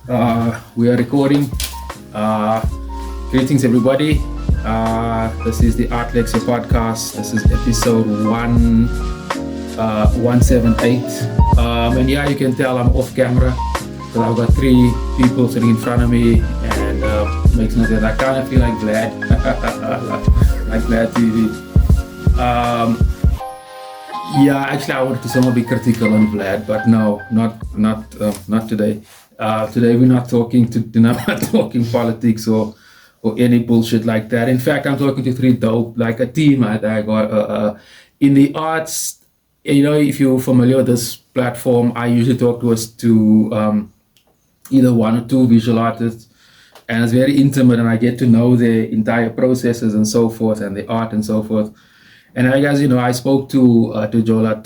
We are recording. Greetings, everybody. This is the Art Lexcia podcast. This is episode 178. And yeah, you can tell I'm off camera because I've got three people sitting in front of me, and makes no sense. I kind of feel like Vlad, like Vlad TV. Yeah, actually, I wanted to somewhat be critical on Vlad, but no, not today. Today we're not talking politics or any bullshit like that. In fact, I'm talking to three dope, like a team I got in the arts. You know, if you're familiar with this platform, I usually talk to either one or two visual artists, and it's very intimate, and I get to know their entire processes and so forth, and the art and so forth. And I guess, I spoke to Jola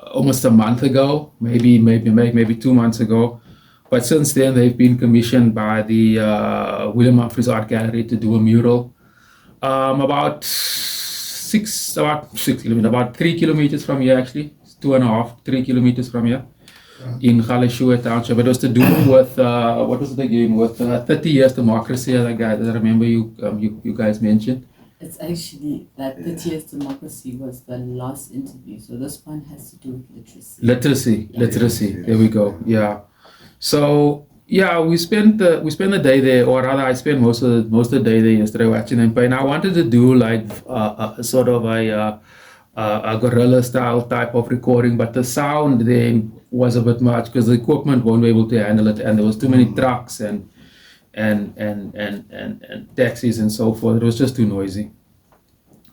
almost a month ago, maybe 2 months ago. But since then, they've been commissioned by the William Humphrey Art Gallery to do a mural about 3 kilometers from here, actually. It's 3 kilometers from here in Galeshewe township. It was to do with, what was it again, with 30 years democracy, as I remember you guys mentioned. It's actually that 30 years democracy was the last interview, so this one has to do with literacy. Literacy. There we go. Yeah. So yeah, we spent the day there, or rather, I spent most of the day there yesterday watching them play. And I wanted to do like a sort of a guerrilla style type of recording, but the sound then was a bit much because the equipment won't be able to handle it, and there was too many trucks and taxis and so forth. It was just too noisy.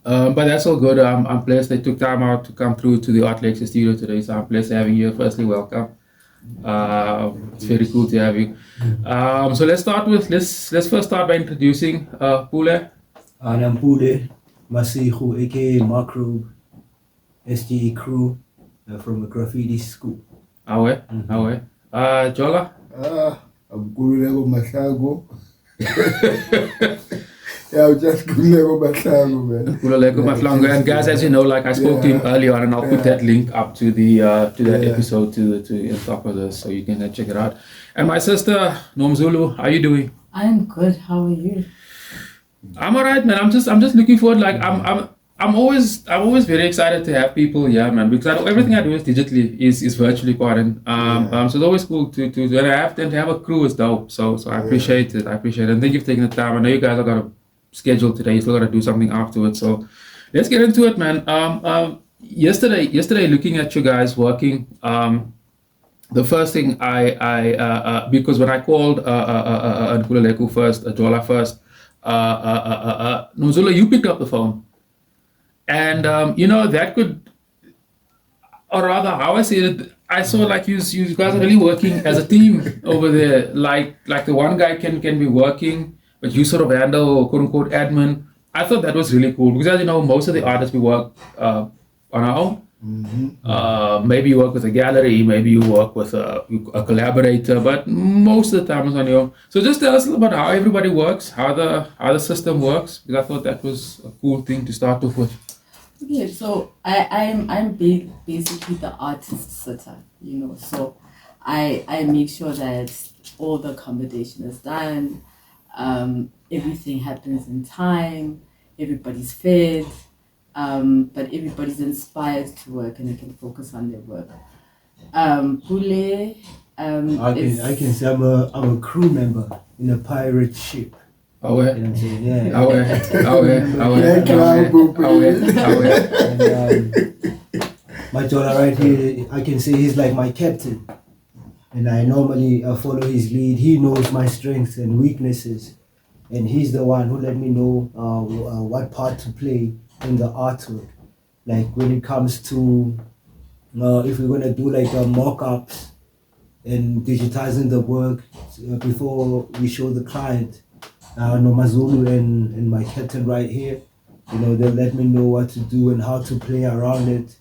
But that's all good. I'm blessed they took time out to come through to the Art Lexcia studio today, so I'm blessed having you. Firstly, welcome. It's very cool to have you. So let's first start by introducing Pule. I'm Pule, Masigo, aka Macro, SGE crew from the graffiti school. Awe. Jola. Nkululeko Mahlangu. Yeah, just Nkululeko Mahlangu, man. Nkululeko Mahlangu. And guys, as you know, like I spoke to him earlier on, and I'll put that link up to the that episode to on top of this, so you can check it out. And my sister Nomazulu, how are you doing? I'm good. How are you? I'm alright, man. I'm just looking forward. Like I'm always very excited to have people here, man, because everything I do is digitally, is virtually, pardon. So it's always cool to and I have to have a crew is dope. So I appreciate it. And thank you for taking the time. I know you guys have got a schedule today. You still got to do something afterwards. So let's get into it, man. Yesterday, looking at you guys working, the first thing I because when I called Nkululeko first, Jola first, Nomazulu, you picked up the phone. And that could, or rather, how I see it, I saw like you guys are really working as a team over there. Like the one guy can be working, but you sort of handle quote unquote admin. I thought that was really cool because, as you know, most of the artists we work on our own. Mm-hmm. Maybe you work with a gallery, maybe you work with a collaborator, but most of the time it's on your own. So just tell us a little about how everybody works, how the system works, because I thought that was a cool thing to start off with. Okay, so I'm basically the artist sitter, so I make sure that all the accommodation is done, everything happens in time, everybody's fed, but everybody's inspired to work and they can focus on their work. Pule, I can say I'm a crew member in a pirate ship. Oh, yeah. You know what I'm saying? Yeah. My Jola right here, I can say he's like my captain. And I normally follow his lead. He knows my strengths and weaknesses. And he's the one who let me know what part to play in the artwork. Like when it comes to, if we're going to do like mock-ups and digitizing the work before we show the client, Nomazulu and my captain right here, they'll let me know what to do and how to play around it.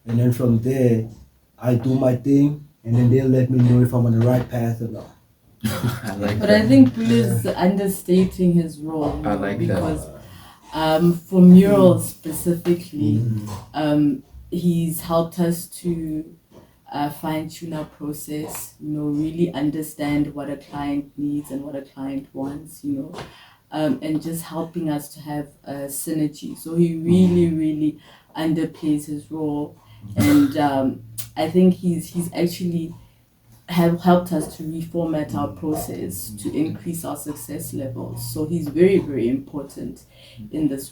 And then from there, I do my thing, and then they'll let me know if I'm on the right path or not. I think Pule's understating his role. I like because for Mural specifically, he's helped us to fine-tune our process, really understand what a client needs and what a client wants, and just helping us to have synergy. So he really underplays his role, and I think he's actually have helped us to reformat our process to increase our success levels. So he's very important in this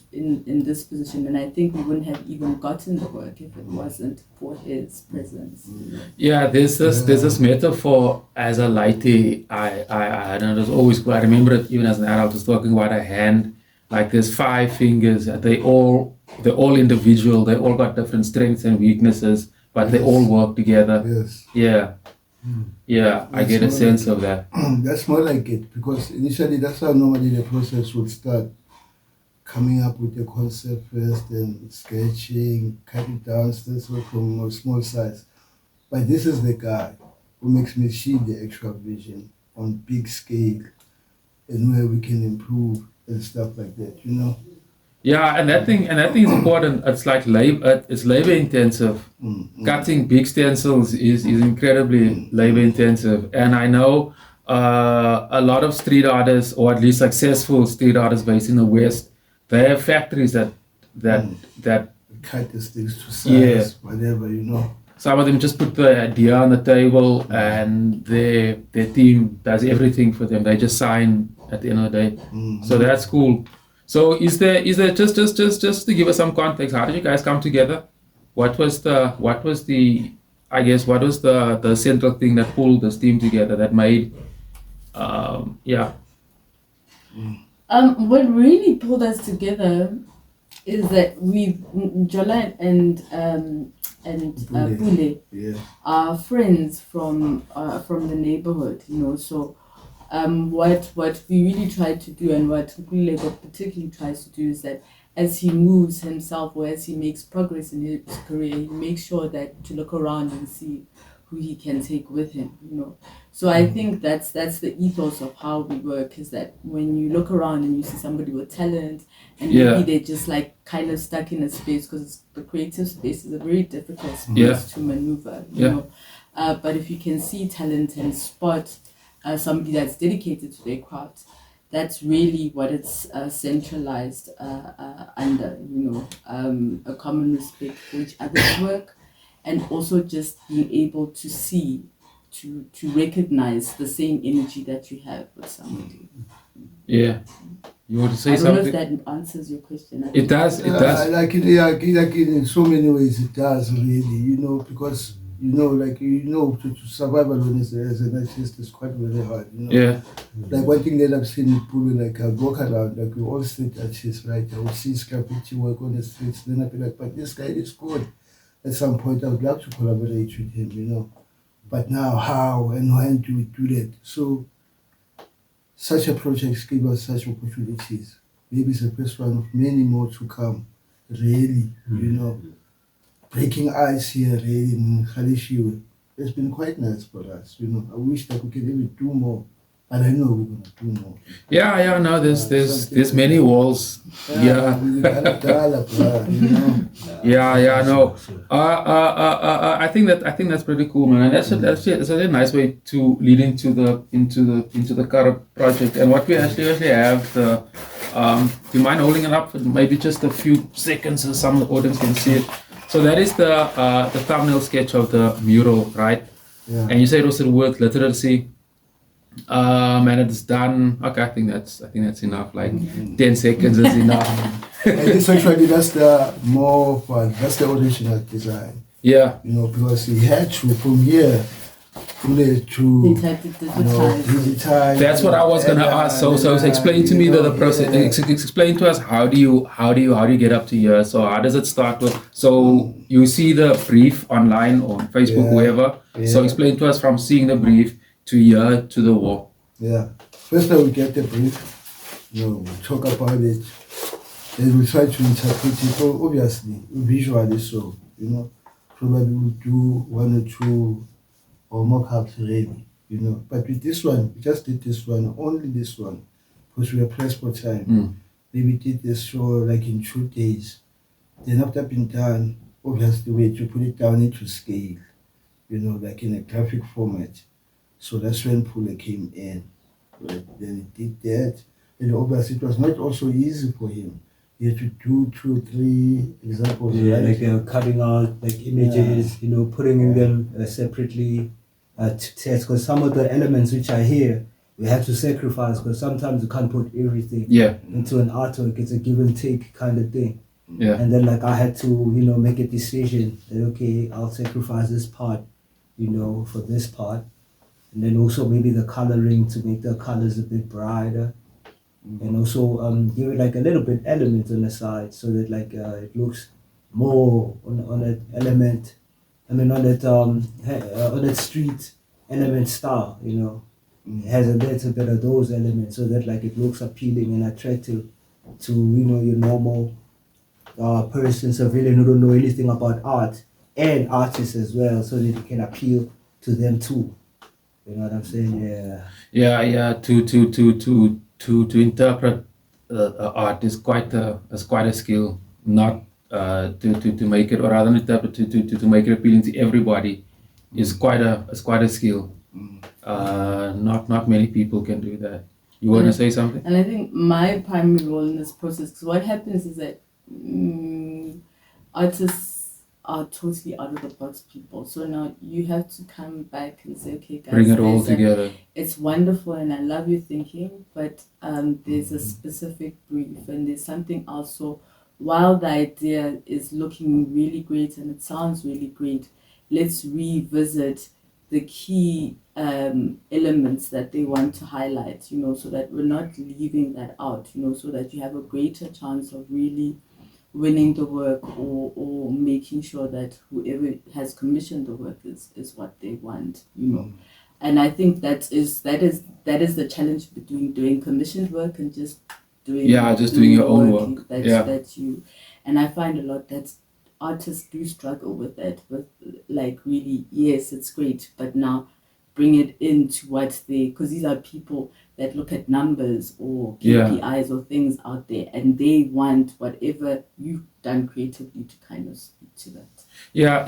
position, and I think we wouldn't have even gotten the work if it wasn't for his presence. Yeah, there's this metaphor as a lighty. I don't know, it was always cool. I remember it even as an adult. I was talking about a hand, like there's 5 fingers. They're all individual. They all got different strengths and weaknesses, but they all work together. Yes. Yeah. Yeah, I get a sense of that. That's more like it, because initially that's how normally the process would start. Coming up with the concept first, then sketching, cutting down, steps from a small size. But this is the guy who makes me see the actual vision on big scale and where we can improve and stuff like that, Yeah, and that thing is important. It's like it's labor intensive. Cutting big stencils is incredibly labor intensive, and I know a lot of street artists, or at least successful street artists based in the West, they have factories that cut these things to size, whatever, Some of them just put the idea on the table, and their team does everything for them. They just sign at the end of the day. So that's cool. So is there just to give us some context, how did you guys come together? What was the central thing that pulled this team together, that made what really pulled us together is that Jola and Pule are friends from the neighborhood, So what we really try to do, and what Nkululeko particularly tries to do, is that as he moves himself, or as he makes progress in his career, he makes sure that to look around and see who he can take with him, So I think that's the ethos of how we work, is that when you look around and you see somebody with talent, and maybe they're just like kind of stuck in a space, because the creative space is a very difficult space to maneuver, but if you can see talent and spot somebody that's dedicated to their craft, that's really what it's centralized under, a common respect for each other's work, and also just being able to see, to recognize the same energy that you have with somebody. Yeah. You want to say I don't something? know if that answers your question. It does. Like in so many ways it does, really, because to survive alone as an artist is quite very hard, Yeah. Like one thing that I've seen in Pule, like I walk around, like we all street artists, right? I will see graffiti work on the streets, then I'll be like, but this guy is good. At some point I would love to collaborate with him, But now how and when do we do that? So such a project gives us such opportunities. Maybe it's the first one of many more to come, really, breaking ice here really in Galeshewe. It's been quite nice for us, I wish that we could even do more, but I know we're going to do more. Yeah, no, there's many walls. Yeah. Yeah, no. I think that's pretty cool, man. And that's a nice way to lead into the current project. And what we actually have, do you mind holding it up for maybe just a few seconds so some of the audience can see it? So that is the thumbnail sketch of the mural, right? Yeah. And you said also the word literacy. And it's done. Okay, I think that's enough. Like 10 seconds is enough. And it's actually that's the original design. Yeah. Because he had to from here digitize. That's what I was gonna ask. So explain to me the process. Explain to us how do you get up to here? So how does it start with? So you see the brief online or on Facebook, wherever. Yeah. So explain to us from seeing the brief to here to the wall. Yeah. First time we get the brief, we talk about it, then we try to interpret it. So obviously, visually, so probably we'll do 1 or 2 or mock-ups ready, But with this one, we just did this one, only this one, because we were pressed for time. Maybe did this show like in 2 days. Then after being done, obviously we had to put it down into scale. like in a graphic format. So that's when Pule came in. Right? Then he did that. And obviously it was not also easy for him. He had to do 2 or 3 examples. Yeah, right? like cutting out like images, putting them separately to test. Because some of the elements which are here, we have to sacrifice. Because sometimes you can't put everything into an artwork. It's a give and take kind of thing. Yeah. And then like I had to, make a decision that okay, I'll sacrifice this part, for this part. And then also maybe the coloring to make the colors a bit brighter. And also give it like a little bit element on the side so that like it looks more on that element. I mean on that street element style, It has a little bit of those elements so that like it looks appealing and attractive to your normal person, civilian who don't know anything about art, and artists as well, so that it can appeal to them too. You know what I'm saying? Yeah. To interpret art is quite a skill, not to make it, or rather than interpret to make it appealing to everybody, is quite a skill. Not many people can do that. You want to say something? And I think my primary role in this process, because what happens is that artists are totally out of the box people. So now you have to come back and say, okay, guys, Bring it all together. It's wonderful and I love your thinking, but there's a specific brief and there's something else. So while the idea is looking really great and it sounds really great, let's revisit the key elements that they want to highlight, so that we're not leaving that out, so that you have a greater chance of really winning the work or making sure that whoever has commissioned the work is what they want, And I think that is the challenge between doing commissioned work and just doing your own work. That you, and I find a lot that artists do struggle with that, with like really, yes, it's great, but now bring it into what because these are people that look at numbers or KPIs or things out there, and they want whatever you've done creatively to kind of speak to that. Yeah.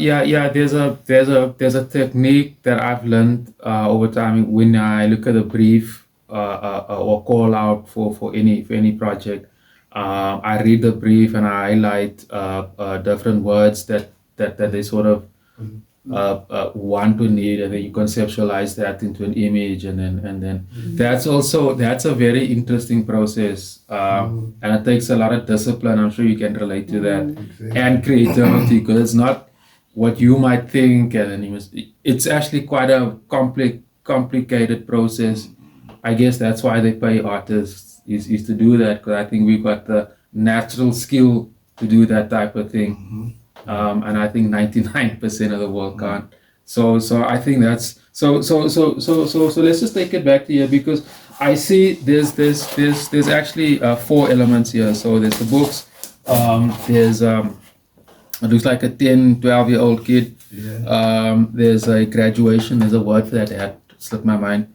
There's a technique that I've learned over time when I look at a brief or call out for any project. I read the brief and I highlight different words that they sort of want to need, and then you conceptualize that into an image, and then that's a very interesting process, and it takes a lot of discipline. I'm sure you can relate to that, and creativity, because it's not what you might think, and then it's actually quite a complicated process. I guess that's why they pay artists is to do that, because I think we've got the natural skill to do that type of thing. And I think 99% of the world can't. So I think that's so let's just take it back to here, because I see there's actually 4 elements here. So there's the books, there's it looks like a 10-12-year-old kid. There's a graduation, there's a word for that had slipped my mind.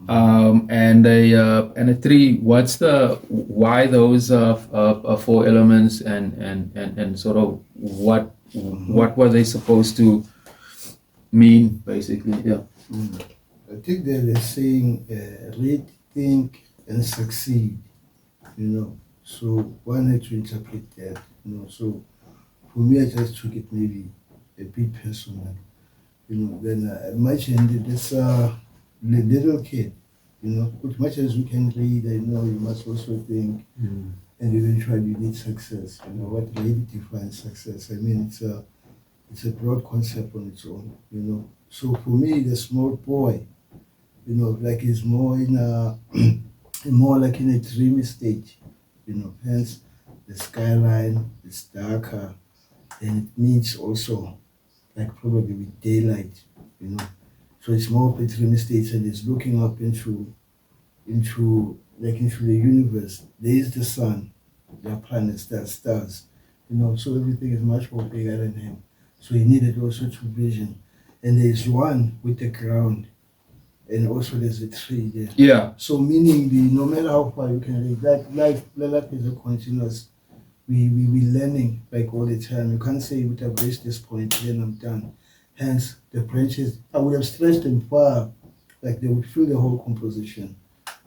And a tree. Why those 4 elements, and sort of what were they supposed to mean, basically? I think that they're saying read, think, and succeed. So one had to interpret that. So for me, I just took it maybe a bit personal. Then at my end, this little kid, as much as you can read, I know you must also think, and eventually you need success. What really defines success? I mean, it's a broad concept on its own. So for me, the small boy, like he's more in more like in a dreamy stage. Hence the skyline is darker, and it means also like probably with daylight. So it's more of a dreamy state, and it's looking up into the universe. There is the sun, there are planets, there are stars, so everything is much more bigger than him. So he needed also to vision. And there is one with the ground, and also there's a tree there. Yeah. So meaning no matter how far you can read, that life is a continuous. We learning like all the time. You can't say, "But I've reached this point, then I'm done." Hence, the branches, I would have stretched them far, like they would fill the whole composition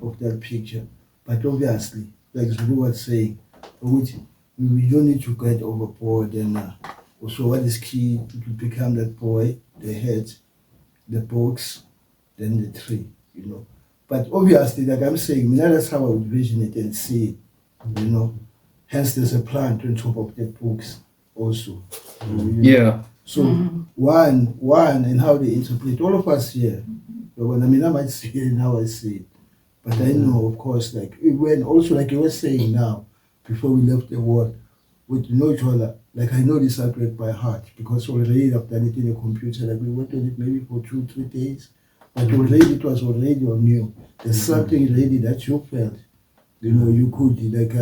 of that picture. But obviously, like Zulu was saying, which we don't need to get overboard. And also, what is key to become that boy, the head, the box, then the tree, you know. But obviously, like I'm saying, that's how I would vision it and see it, you know. Hence, there's a plant on top of the books also. You know. Yeah. So one, and how they interpret all of us here. But when I might see it and how I see it. But I know, of course, like when also like you were saying now, before we left the world, with Jola, like I know this artwork by heart because already I've done it in a computer. Like we worked on it maybe for 2-3 days, but already it was already on you. There's something already that you felt, you know, you could like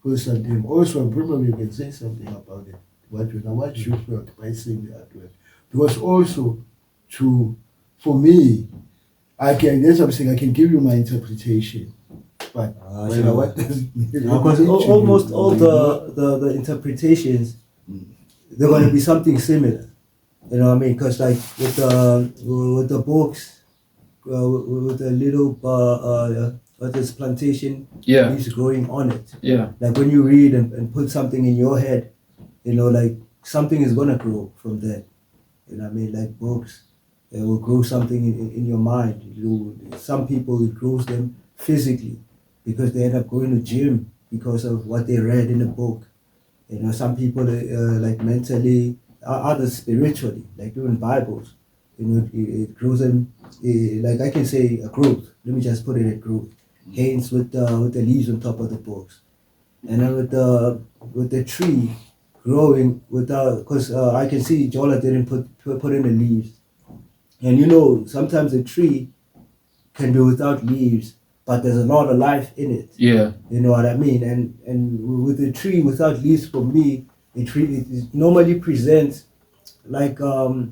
feel something. Also, probably you can say something about it. What you felt by seeing the artwork, because also for me, I can that's what I'm saying. I can give you my interpretation, but what does it mean? Because almost all the interpretations, they're going to be something similar. You know what I mean? Because like with the books, with the little what is plantation leaves growing on it. Yeah. Like when you read and put something in your head, you know, like something is gonna grow from that. You know what I mean? Like books, it will grow something in your mind. Some people, it grows them physically because they end up going to gym because of what they read in a book. You know, some people like mentally, others spiritually, like doing Bibles. You know, it grows them. Like I can say a growth. Let me just put it at growth. Hence with the leaves on top of the books, and then with the tree growing without, because I can see Jola didn't put in the leaves, and you know sometimes a tree can be without leaves, but there's a lot of life in it. Yeah. You know what I mean? And with a tree without leaves, for me, it normally presents like a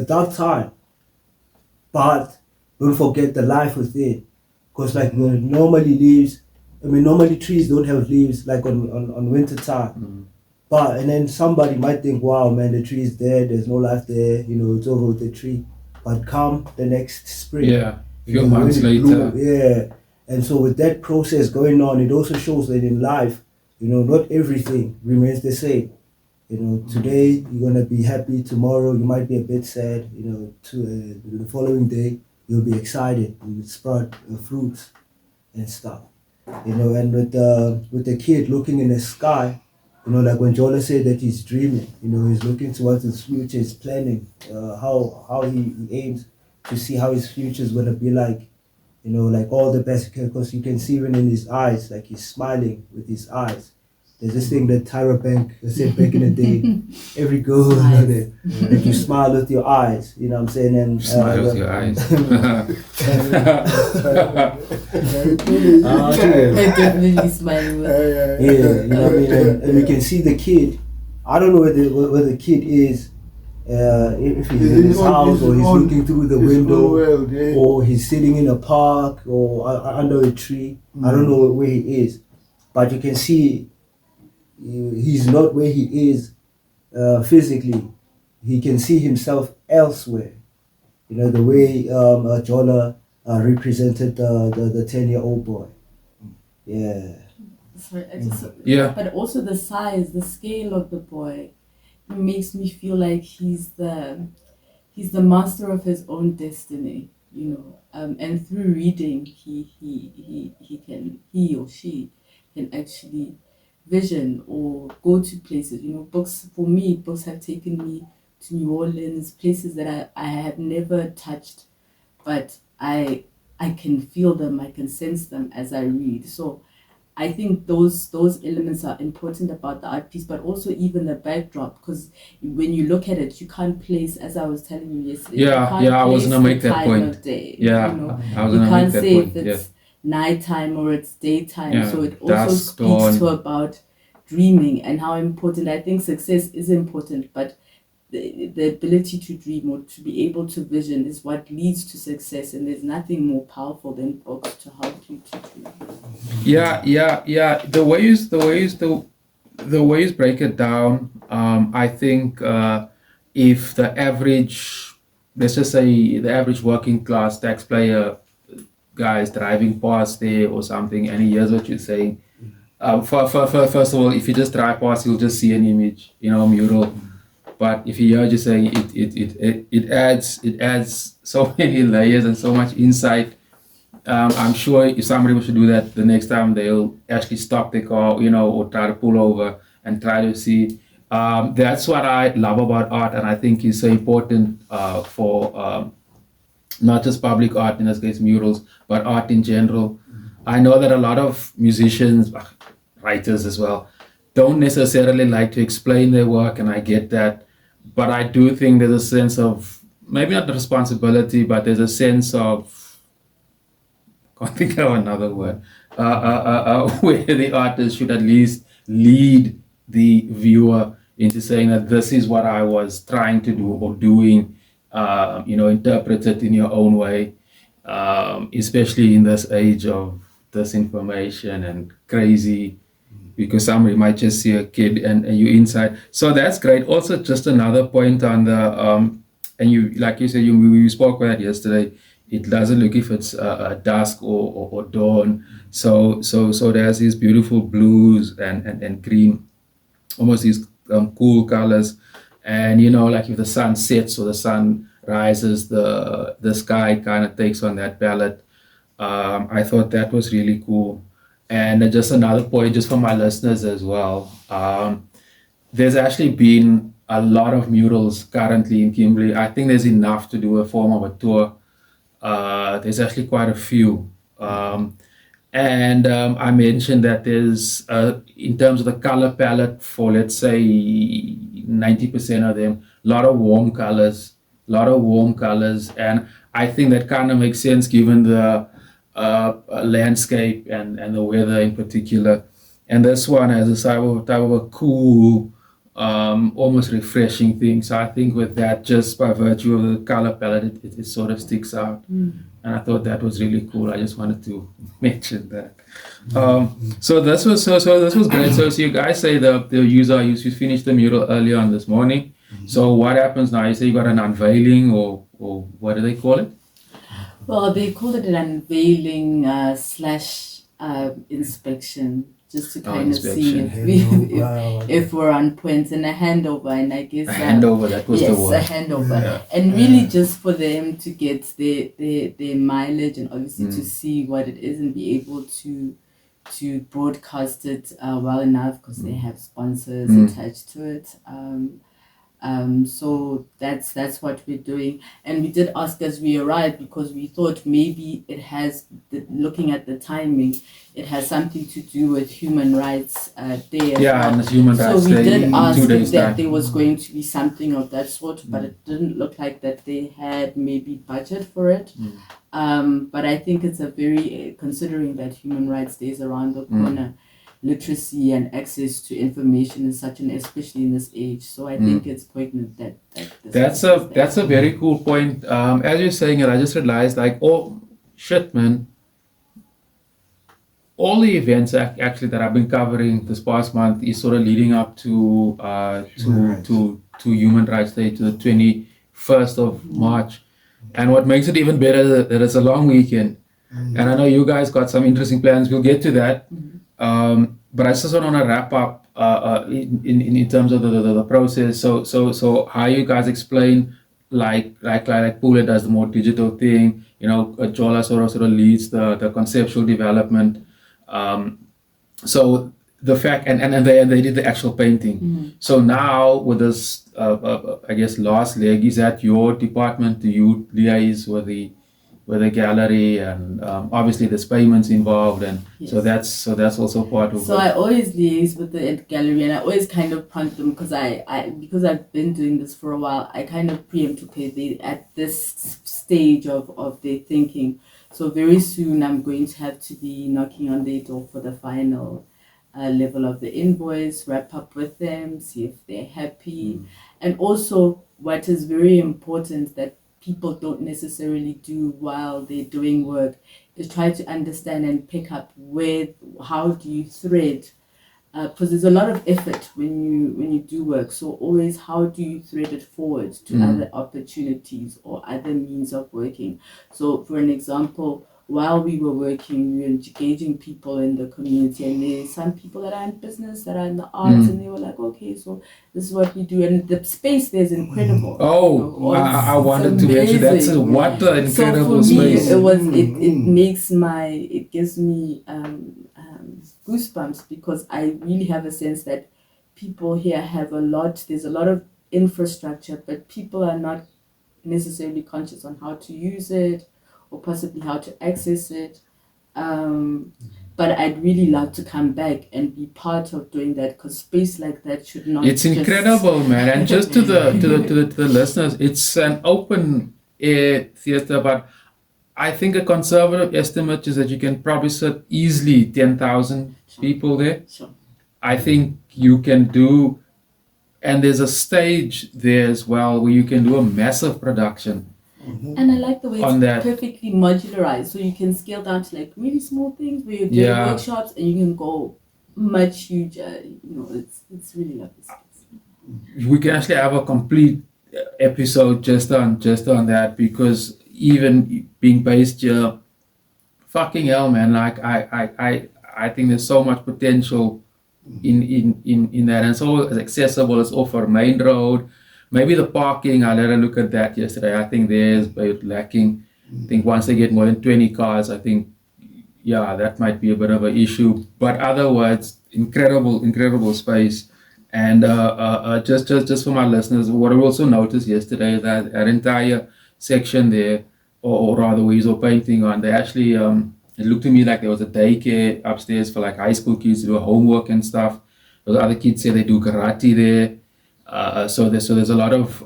dark time, but don't forget the life within, because like normally trees don't have leaves like on winter time. But and then somebody might think, wow man, the tree is dead, there's no life there, you know, it's over with the tree. But come the next spring, few months later, and so with that process going on, it also shows that in life, you know, not everything remains the same. You know, today you're gonna be happy, tomorrow you might be a bit sad, you know, the following day you'll be excited, you'll sprout fruits and stuff. You know, and with the kid looking in the sky, you know, like when Jola said that he's dreaming, you know, he's looking towards his future, he's planning how he aims to see how his future is gonna be like, you know, like all the best, because you can see even in his eyes, like he's smiling with his eyes. There's this thing that Tyra Bank said back in the day, every girl had it, like you smile with your eyes, you know what I'm saying? And smile with your eyes. I definitely smiling with. You know what I mean? And we can see the kid. I don't know where the kid is, if he's in his house or he's looking through the window, or he's sitting in a park or under a tree. I don't know where he is, but you can see he's not where he is physically. He can see himself elsewhere. You know, the way Jola represented the 10-year-old boy. Yeah. Sorry, but also the size, the scale of the boy, it makes me feel like he's the master of his own destiny, you know. And through reading, he or she can actually vision or go to places. You know, books have taken me to New Orleans, places that I have never touched, but I can feel them, I can sense them as I read. So I think those elements are important about the art piece, but also even the backdrop, because when you look at it, you can't place, as I was telling you yesterday. I was gonna make that point. Of day, yeah, you know? I was gonna make that point. You can't say if it's nighttime or it's daytime. So it also speaks to about dreaming and how important. I think success is important, but the ability to dream or to be able to vision is what leads to success, and there's nothing more powerful than books to help you to dream. Yeah. The ways break it down. I think if the average, let's just say the average working class taxpayer guy is driving past there or something, and he hears what you're saying, first of all, if you just drive past, you'll just see an image, a mural. But if you hear you saying it adds so many layers and so much insight. I'm sure if somebody was to do that the next time, they'll actually stop their car, or try to pull over and try to see. That's what I love about art, and I think is so important for not just public art, in this case murals, but art in general. I know that a lot of musicians, writers as well, don't necessarily like to explain their work, and I get that. But I do think there's a sense of, maybe not the responsibility, but there's a sense of, can't think of another word, where the artist should at least lead the viewer into saying that this is what I was trying to do or doing, interpret it in your own way, especially in this age of disinformation and crazy, because somebody might just see a kid and you inside. So that's great. Also, just another point on the, and you, like you said, we spoke about that yesterday. It doesn't look if it's dusk or dawn. So there's these beautiful blues and green, almost these cool colors. And like if the sun sets or the sun rises, the sky kind of takes on that palette. I thought that was really cool. And just another point, just for my listeners as well, there's actually been a lot of murals currently in Kimberley. I think there's enough to do a form of a tour. There's actually quite a few. And I mentioned that there's, in terms of the color palette for, let's say, 90% of them, a lot of warm colors. And I think that kind of makes sense given the landscape and the weather in particular. And this one has a type of a cool, almost refreshing thing. So I think with that, just by virtue of the color palette, it sort of sticks out. And I thought that was really cool. I just wanted to mention that. So this was great. So you guys say the user, you finished the mural earlier on this morning. So what happens now? You say you got an unveiling, or what do they call it? Well, they call it an unveiling slash inspection, just to kind of see if we're on point, and a handover. And I guess a handover, that was the word. Yes, a handover. Yeah. And really just for them to get their mileage, and obviously to see what it is and be able to broadcast it well enough, because they have sponsors attached to it. So that's what we're doing. And we did ask as we arrived, because we thought maybe it has, looking at the timing, it has something to do with Human Rights Day. And it's Human Rights Day. So we did ask 2 days that time. there was going to be something of that sort, but it didn't look like that they had maybe budget for it. But I think it's a very, considering that Human Rights Day is around the corner, literacy and access to information is such an, especially in this age. So I think it's poignant that that's a very cool point. As you're saying it, I just realized, like, oh shit, man, all the events actually that I've been covering this past month is sort of leading up to Human Rights Day, to the 21st of March. And what makes it even better that it's a long weekend. And I know you guys got some interesting plans. We'll get to that. But I just want to wrap up in terms of the process. So how you guys explain, like Pule does the more digital thing. Jola sort of leads the conceptual development. So the fact, and they did the actual painting. So now with this, I guess last leg, is that your department? Do you liaise with the gallery, and obviously there's payments involved, and yes. so that's also part of it. So I always liaise with the gallery, and I always kind of prompt them, because because I've been doing this for a while, I kind of preempt, okay, they at this stage of their thinking. So very soon I'm going to have to be knocking on their door for the final level of the invoice, wrap up with them, see if they're happy. And also what is very important that people don't necessarily do while they're doing work is try to understand and pick up how do you thread because there's a lot of effort when you do work. So always, how do you thread it forward to other opportunities or other means of working? So, for an example, while we were working, we were engaging people in the community, and there's some people that are in business, that are in the arts, and they were like, okay, so this is what we do, and the space there is incredible. Oh, I wanted to mention that's what an incredible so for me, space. it gives me goosebumps, because I really have a sense that people here have there's a lot of infrastructure, but people are not necessarily conscious on how to use it or possibly how to access it. But I'd really love to come back and be part of doing that, because space like that should not. It's incredible, man. And just to the listeners, it's an open air theater, but I think a conservative estimate is that you can probably sit easily 10,000 people there. Sure. I think you can do, and there's a stage there as well where you can do a massive production. And I like the way On it's that. perfectly modularized, so you can scale down to like really small things where you're doing Yeah. workshops, and you can go much huger. It's really lovely space. We can actually have a complete episode just on that, because even being based here, fucking hell, man, like I think there's so much potential in that, and so as accessible as off our main road. Maybe the parking, I let a look at that yesterday. I think there's a bit lacking. I think once they get more than 20 cars, I think, yeah, that might be a bit of an issue. But otherwise, incredible space. And just for my listeners, what I also noticed yesterday is that our entire section there, or rather where he's painting on, they actually, it looked to me like there was a daycare upstairs for like high school kids to do homework and stuff. Those other kids say they do karate there. So there's a lot of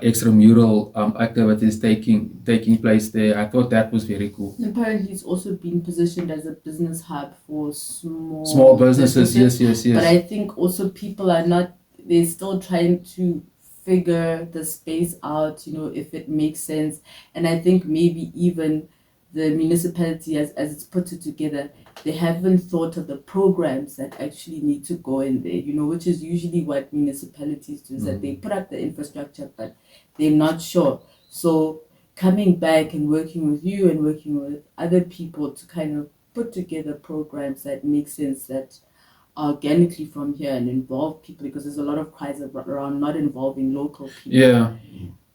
extramural activities taking place there. I thought that was very cool. Apparently, it's also been positioned as a business hub for Small businesses. Yes. But I think also people are not. They're still trying to figure the space out. If it makes sense. And I think maybe even the municipality, as it's put it together, they haven't thought of the programs that actually need to go in there, which is usually what municipalities do, is that they put up the infrastructure, but they're not sure. So coming back and working with you and working with other people to kind of put together programs that make sense, that are organically from here and involve people, because there's a lot of cries around not involving local people. Yeah.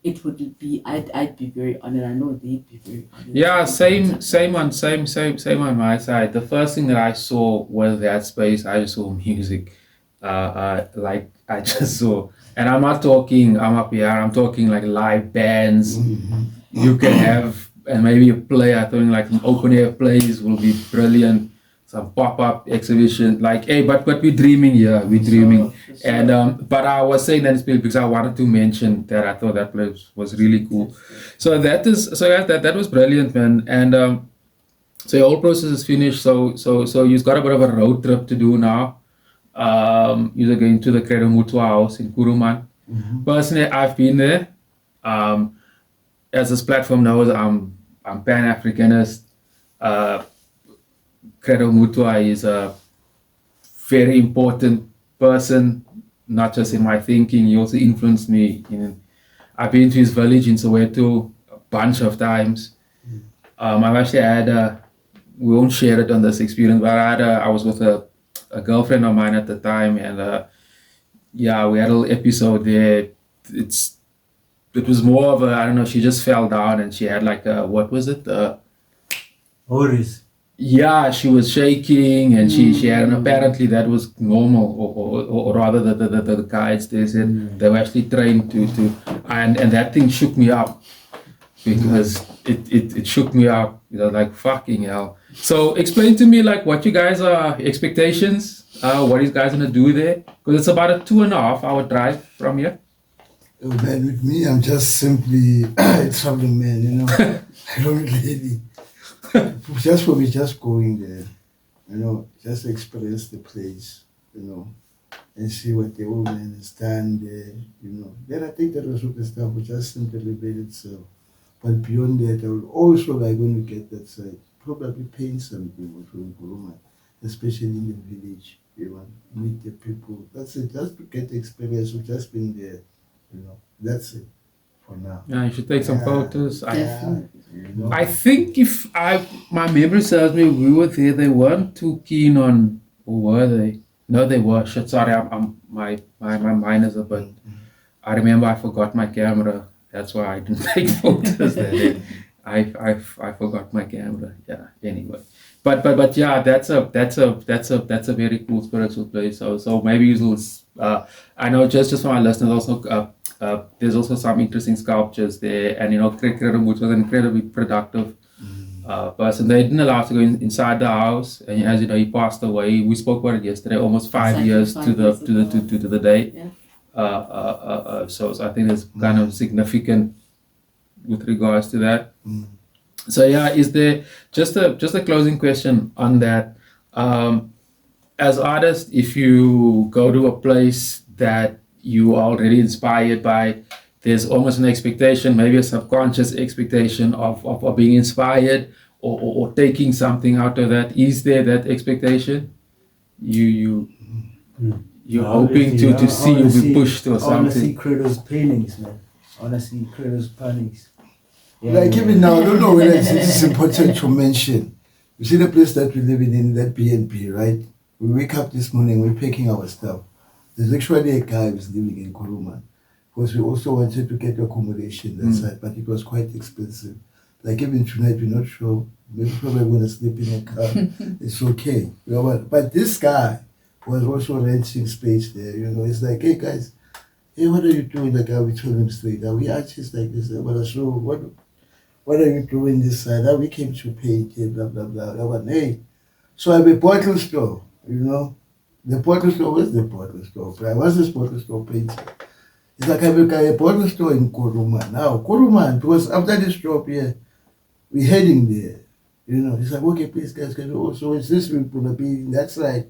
It would be, I'd be very honored. I know they'd be very honored. Yeah, same on my side. The first thing that I saw was that space. I just saw music. Like I just saw, and I'm not talking, I'm up here, I'm talking like live bands. You can have, and maybe a play. I think like some open air plays will be brilliant. Some pop-up exhibition, like, hey, but we're dreaming here, we're dreaming. Sure. And but I was saying that because I wanted to mention that I thought that place was really cool. So that was brilliant, man. And so your whole process is finished. So you've got a bit of a road trip to do now. You're going to the Credo Mutwa house in Kuruman. Personally, I've been there. As this platform knows, I'm Pan-Africanist. Credo Mutwa is a very important person, not just in my thinking. He also influenced me. I've been to his village in Soweto a bunch of times. I've actually had we won't share it on this experience, but I was with a girlfriend of mine at the time, and yeah, we had a little episode there. It was more of a, I don't know, she just fell down and she had like a, what was it? Oris. Yeah, she was shaking and she had, and apparently that was normal, or rather the guides, they said they were actually trained to and that thing shook me up, because it shook me up, like fucking hell. So explain to me like what you guys are expectations, what you guys gonna do there, because it's about a 2.5 hour drive from here. Oh, man, with me, I'm just simply a traveling man, I don't really. Just for me, just going there, just experience the place, and see what the old man has done there, Then I think that also the stuff will just simply elevate itself. But beyond that, I would also like, when we get that side, probably paint something also in Kuruman, especially in the village. You want to meet the people. That's it. Just to get the experience of just being there. You know, that's it for now. Yeah, you should take some Yeah. photos. Definitely. You know. I think if my memory serves me, we were there. They weren't too keen on, or were they? No, they were. Shit, sorry, my mind is a bit. I remember I forgot my camera. That's why I didn't take photos that day. I forgot my camera. Yeah. Anyway, but yeah, that's a very cool spiritual place. So maybe you'll. I know just for my listeners also. There's also some interesting sculptures there, and Credo Mutwa was an incredibly productive person. They didn't allow us to go inside the house, and as you know, he passed away. We spoke about it yesterday. Almost 5 Exactly years 5 to the years to the ago. to the day. Yeah. So I think it's kind of significant with regards to that. Mm. So yeah, is there just a closing question on that? As artists, if you go to a place that you are already inspired by, there's almost an expectation, maybe a subconscious expectation of being inspired or taking something out of that. Is there that expectation? You're hoping to see you be pushed or I want to see something. Credo's paintings, man. I want to see Credo's paintings. Yeah, Like yeah. even now, I don't know whether it's important to mention. You see the place that we live in that BNP, right? We wake up this morning, we're packing our stuff. There's actually a guy who's living in Kuruman. Because we also wanted to get accommodation that side, but it was quite expensive. Like even tonight, we're not sure. We're probably going to sleep in a car. It's okay. You know what? But this guy was also renting space there. It's like, hey guys, hey, what are you doing? Like, we told him straight. Are we artists like this? But so what are you doing this side? We came to paint here, blah blah blah. But hey, so I have a bottle store. The bottle store. Where's the bottle store? What's this bottle store painting? It's like I have a bottle store in Kuruman. Now, Kuruman, because after this job here, we're heading there. It's like, okay, please, guys, can you also, it's this week going to be, that's right.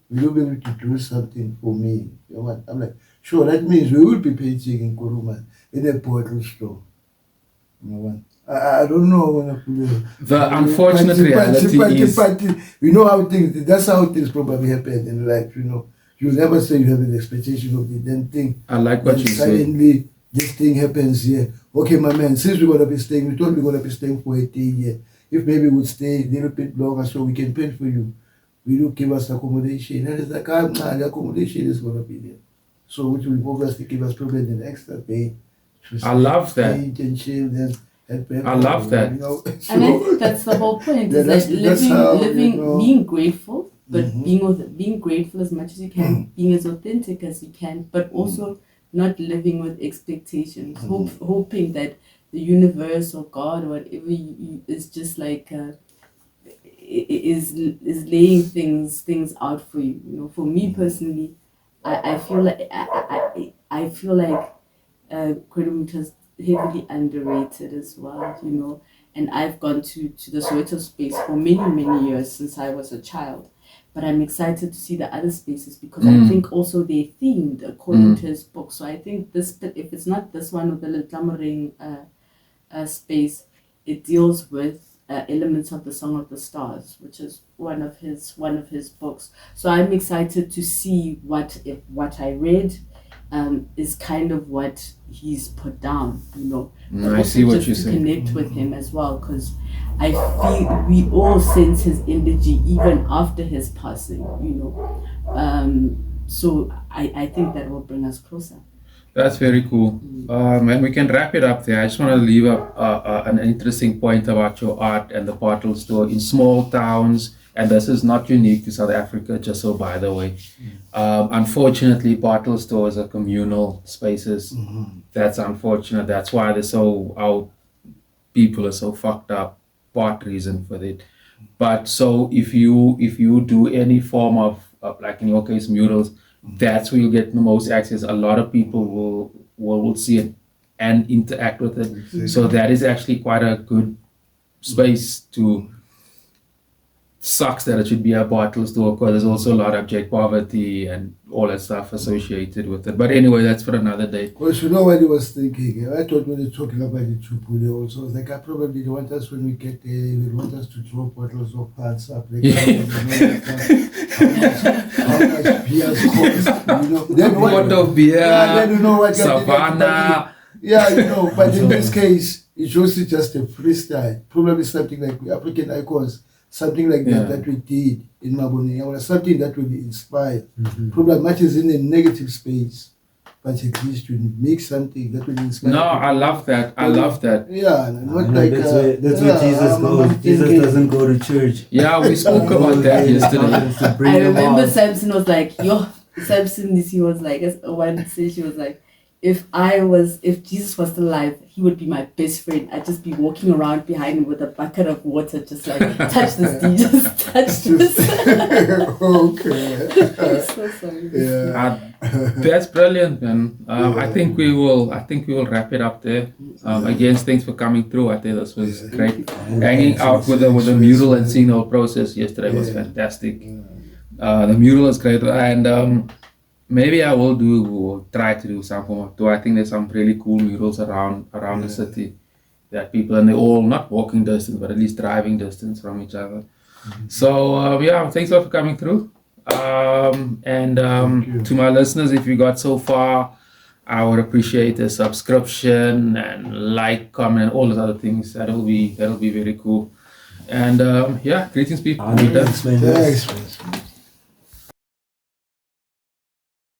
Will you be able to do something for me? You know what? I'm like, sure, that means we will be painting in Kuruman, in a bottle store. You know what? I don't know when I put The unfortunate reality is, we know how that's how things probably happen in life, You never say you have an expectation of the then thing. I like what you say. Suddenly, this thing happens here. Okay, my man, since we're going to be staying, we thought we're going to be staying for a day here. If maybe we'd stay a little bit longer so we can paint for you, will you give us accommodation? And it's like, the accommodation is going to be there. So which will obviously give us probably an extra day. I love that. Paint and chill, then I love that. And I think that's the whole point. Yeah, Is that that's how, living, being grateful, but Mhm. being grateful as much as you can, being as authentic as you can, but also not living with expectations, hoping that the universe or God or whatever is just like is laying things out for you. For me personally, I feel like I feel like Credo Mutwa is heavily underrated as well. And I've gone to the Soweto space for many years since I was a child. But I'm excited to see the other spaces because I think also they're themed according to his book. So I think this, if it's not this one with the Lexcia space, it deals with elements of the Song of the Stars, which is one of his books. So I'm excited to see what I read is kind of what he's put down, But I also see what just you're to saying. connect with him as well, because I feel we all sense his energy even after his passing, So I think that will bring us closer. That's very cool. And we can wrap it up there. I just want to leave an interesting point about your art and the bottle store in small towns. And this is not unique to South Africa, just so by the way. Unfortunately, bottle stores are communal spaces. That's unfortunate. That's why our people are so fucked up. Part reason for it. But so if you do any form of like in your case murals, that's where you get the most access. A lot of people will see it and interact with it. Exactly. So that is actually quite a good space to sucks that it should be a bottle store because there's also a lot of abject poverty and all that stuff associated with it. But anyway, that's for another day. Well, you know what he was thinking? I thought when he was talking about the Pule also, I was like, I probably don't want us when we get there, we want us to throw bottles of parts up. Like, how much beers cost, you know. Then What of beer, then you know what Savannah. Yeah, you know, but in this case, it's also just a freestyle. Probably something like African icons, something like that we did in Mabone, or something that will be inspired. Probably much is in a negative space, but at least you make something that will inspire. No, I love that. I love that. Yeah, not like that's where Jesus goes. Jesus doesn't go to church. Yeah, we spoke about that yesterday. I remember Samson was like, Samson, he was like, one day she was like, if Jesus was still alive, he would be my best friend. I'd just be walking around behind him with a bucket of water, just like, touch this, D, just touch this. Okay. I'm so sorry. Yeah. That's brilliant, man. I think we will wrap it up there. Again, thanks for coming through. I think this was great. Hanging out with the mural and seeing the whole process yesterday was fantastic. The mural is great, and maybe I will try to do some form of tour. I think there's some really cool murals around the city that people, and they're all not walking distance, but at least driving distance from each other. So thanks a lot for coming through. To my listeners, if you got so far, I would appreciate a subscription and like, comment, and all those other things. That'll be very cool. And greetings, people. Thanks, man. Thanks, man.